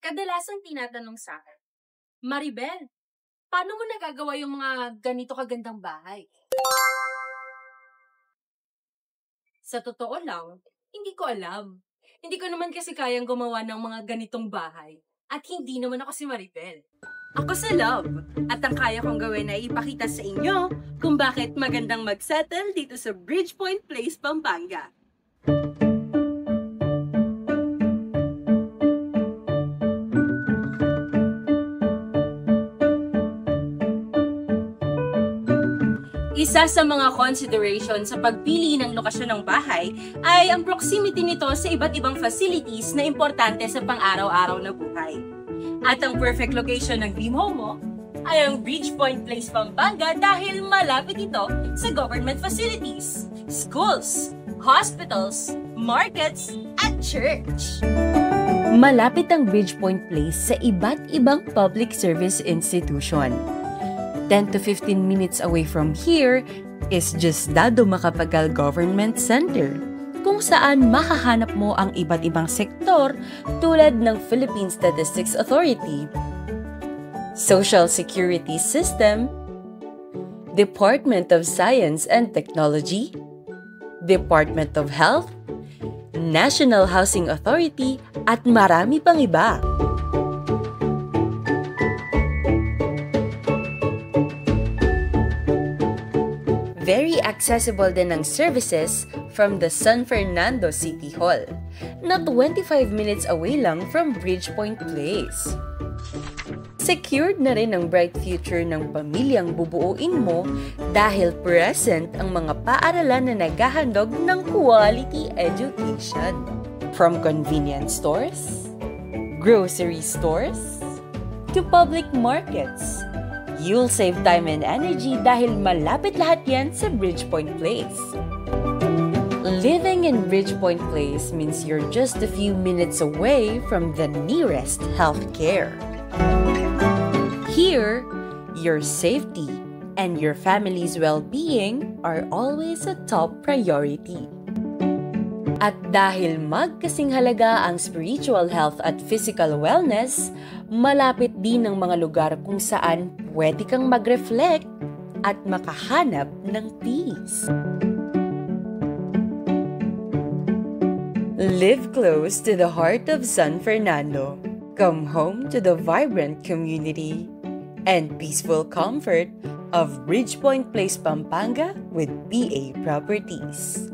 Kadalasang tinatanong sa akin, Maribel, paano mo nagagawa yung mga ganito kagandang bahay? Sa totoo lang, hindi ko alam. Hindi ko naman kasi kayang gumawa ng mga ganitong bahay. At hindi naman ako si Maribel. Ako si Love, at ang kaya kong gawin ay ipakita sa inyo kung bakit magandang mag-settle dito sa Bridgepoint Place, Pampanga. Isa sa mga consideration sa pagpili ng lokasyon ng bahay ay ang proximity nito sa iba't ibang facilities na importante sa pang-araw-araw na buhay. At ang perfect location ng dream home mo ay ang Bridgepoint Place, Pampanga dahil malapit ito sa government facilities, schools, hospitals, markets, at church. Malapit ang Bridgepoint Place sa iba't ibang public service institution. 10 to 15 minutes away from here is just Dado Macapagal Government Center, kung saan makahanap mo ang iba't ibang sektor tulad ng Philippine Statistics Authority, Social Security System, Department of Science and Technology, Department of Health, National Housing Authority, at marami pang iba. Very accessible din ang services from the San Fernando City Hall, na 25 minutes away lang from Bridgepoint Place. Secured na rin ang bright future ng pamilyang bubuuin mo dahil present ang mga paaralan na naghahandog ng quality education. From convenience stores, grocery stores, to public markets, you'll save time and energy dahil malapit lahat yan sa Bridgepoint Place. Living in Bridgepoint Place means you're just a few minutes away from the nearest healthcare. Here, your safety and your family's well-being are always a top priority. At dahil magkasing halaga ang spiritual health at physical wellness, malapit din ang mga lugar kung saan pwede kang mag-reflect at makahanap ng peace. Live close to the heart of San Fernando. Come home to the vibrant community and peaceful comfort of Bridgepoint Place, Pampanga with PA Properties.